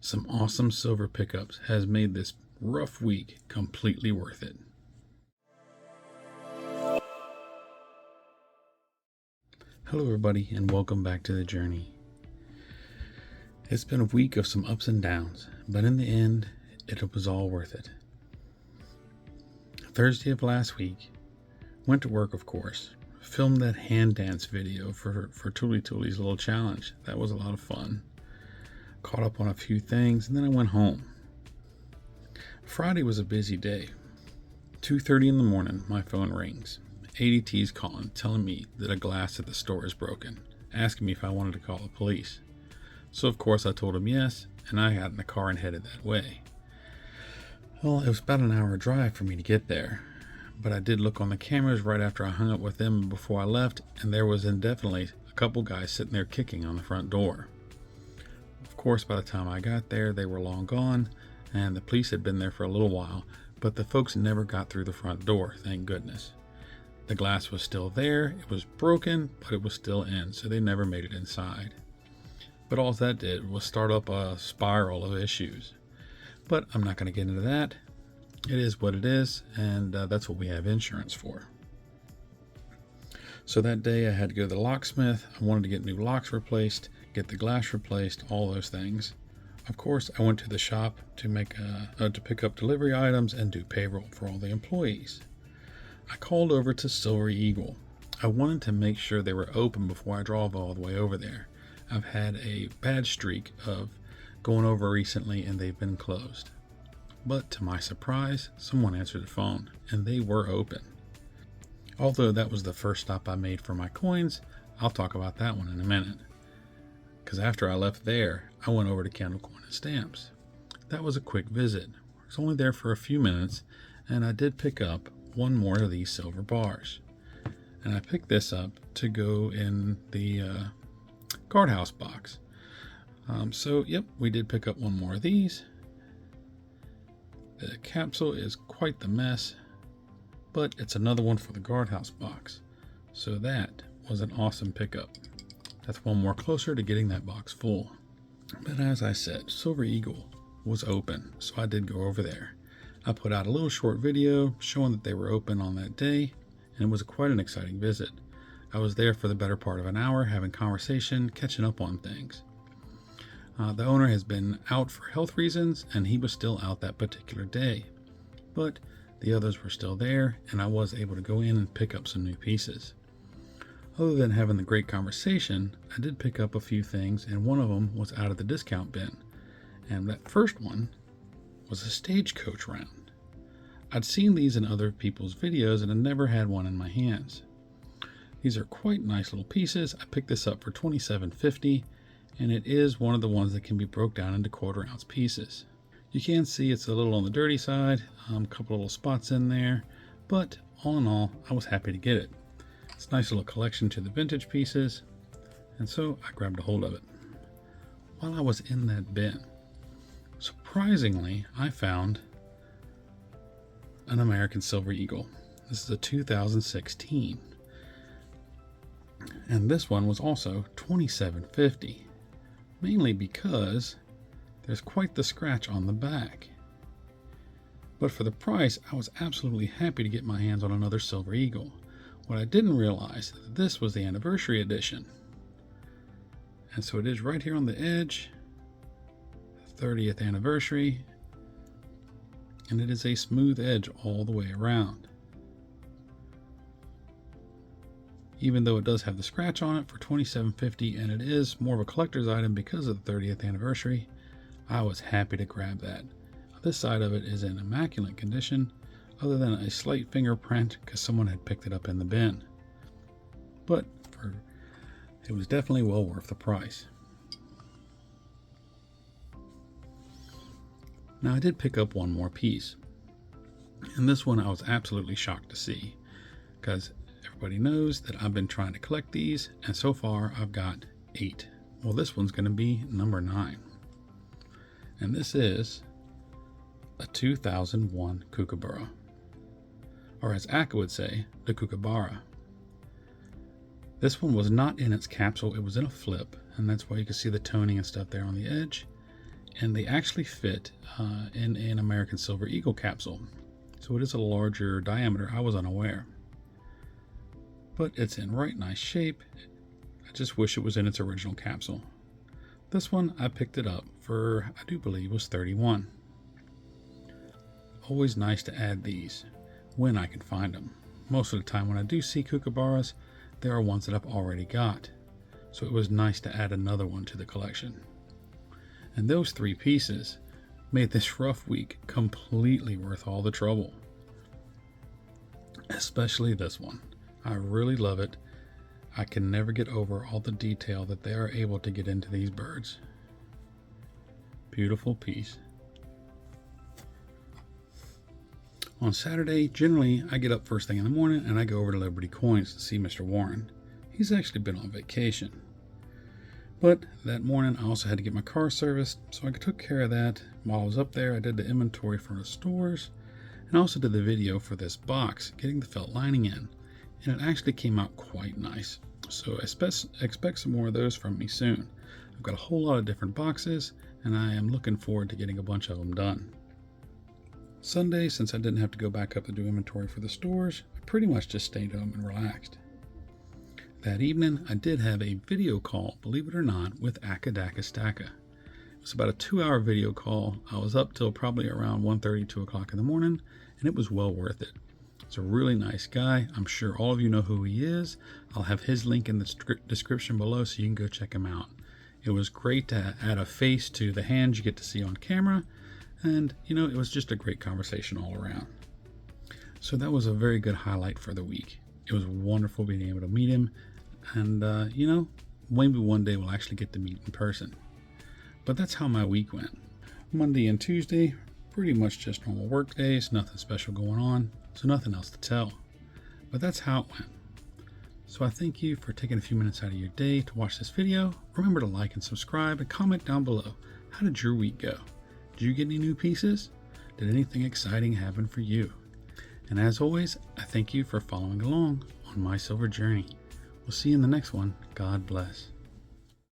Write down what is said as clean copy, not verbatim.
Some awesome silver pickups has made this rough week completely worth it. Hello everybody and welcome back to the journey. It's been a week of some ups and downs, but in the end, it was all worth it. Thursday of last week, went to work of course, filmed that hand dance video for Tuli Tuli's little challenge. That was a lot of fun. Caught up on a few things and then I went home. Friday was a busy day. 2:30 in the morning, my phone rings. ADT's calling, telling me that a glass at the store is broken, asking me if I wanted to call the police. So of course I told him yes, and I got in the car and headed that way. Well, it was about an hour drive for me to get there, but I did look on the cameras right after I hung up with them before I left, and there was indefinitely a couple guys sitting there kicking on the front door. Of course, by the time I got there, they were long gone, and the police had been there for a little while, but the folks never got through the front door, thank goodness. The glass was still there, it was broken, but it was still in, so they never made it inside. But all that did was start up a spiral of issues. But I'm not going to get into that. It is what it is, and that's what we have insurance for. So that day I had to go to the locksmith. I wanted to get new locks replaced, get the glass replaced, all those things. Of course, I went to the shop to pick up delivery items and do payroll for all the employees. I called over to Silver Eagle. I wanted to make sure they were open before I drove all the way over there. I've had a bad streak of going over recently and they've been closed. But to my surprise, someone answered the phone and they were open. Although that was the first stop I made for my coins, I'll talk about that one in a minute. Because after I left there, I went over to Candle Coin and Stamps. That was a quick visit. I was only there for a few minutes and I did pick up one more of these silver bars. And I picked this up to go in the guardhouse box. So yep, we did pick up one more of these. The capsule is quite the mess, but it's another one for the guardhouse box. So that was an awesome pickup. That's one more closer to getting that box full. But as I said, Silver Eagle was open, so I did go over there. I put out a little short video showing that they were open on that day, and it was quite an exciting visit. I was there for the better part of an hour, having conversation, catching up on things. The owner has been out for health reasons, and he was still out that particular day. But the others were still there, and I was able to go in and pick up some new pieces. Other than having the great conversation, I did pick up a few things, and one of them was out of the discount bin. And that first one was a stagecoach round. I'd seen these in other people's videos, and I never had one in my hands. These are quite nice little pieces. I picked this up for $27.50, and it is one of the ones that can be broke down into 1/4 ounce pieces. You can see it's a little on the dirty side, a couple little spots in there, but all in all, I was happy to get it. It's a nice little collection to the vintage pieces, and so I grabbed a hold of it. While I was in that bin, surprisingly, I found an American Silver Eagle. This is a 2016. And this one was also $27.50, mainly because there's quite the scratch on the back. But for the price, I was absolutely happy to get my hands on another Silver Eagle. What I didn't realize is that this was the anniversary edition. And so it is right here on the edge, 30th anniversary, and it is a smooth edge all the way around. Even though it does have the scratch on it for $27.50, and it is more of a collector's item because of the 30th anniversary, I was happy to grab that. This side of it is in immaculate condition, other than a slight fingerprint because someone had picked it up in the bin. But it was definitely well worth the price. Now I did pick up one more piece, and this one I was absolutely shocked to see, because everybody knows that I've been trying to collect these, and so far I've got 8. Well, this one's going to be number 9, and this is a 2001 Kookaburra, or as Akka would say, the Kookaburra. This one was not in its capsule, it was in a flip, and that's why you can see the toning and stuff there on the edge. and they actually fit in an American Silver Eagle capsule. So it is a larger diameter. I was unaware. But it's in right nice shape. I just wish it was in its original capsule. This one, I picked it up for, I do believe, was $31. Always nice to add these when I can find them. Most of the time when I do see kookaburras, there are ones that I've already got. So it was nice to add another one to the collection. And those 3 pieces made this rough week completely worth all the trouble. Especially this one. I really love it. I can never get over all the detail that they are able to get into these birds. Beautiful piece. On Saturday, generally I get up first thing in the morning and I go over to Liberty Coins to see Mr. Warren. He's actually been on vacation. But that morning I also had to get my car serviced, so I took care of that. While I was up there, I did the inventory for the stores and I also did the video for this box, getting the felt lining in. And it actually came out quite nice. So expect some more of those from me soon. I've got a whole lot of different boxes and I am looking forward to getting a bunch of them done. Sunday, since I didn't have to go back up to do inventory for the stores, I pretty much just stayed home and relaxed. That evening, I did have a video call, believe it or not, with Akadakastaka. It was about a 2-hour video call. I was up till probably around 1:30, 2 o'clock in the morning, and it was well worth it. He's a really nice guy. I'm sure all of you know who he is. I'll have his link in the description below so you can go check him out. It was great to add a face to the hands you get to see on camera, and it was just a great conversation all around. So that was a very good highlight for the week. It was wonderful being able to meet him, and maybe one day we'll actually get to meet in person. But that's how my week went. Monday and Tuesday, pretty much just normal work days, nothing special going on, so nothing else to tell. But that's how it went. So I thank you for taking a few minutes out of your day to watch this video. Remember to like and subscribe and comment down below. How did your week go? Did you get any new pieces? Did anything exciting happen for you? And as always, I thank you for following along on my silver journey. We'll see you in the next one. God bless.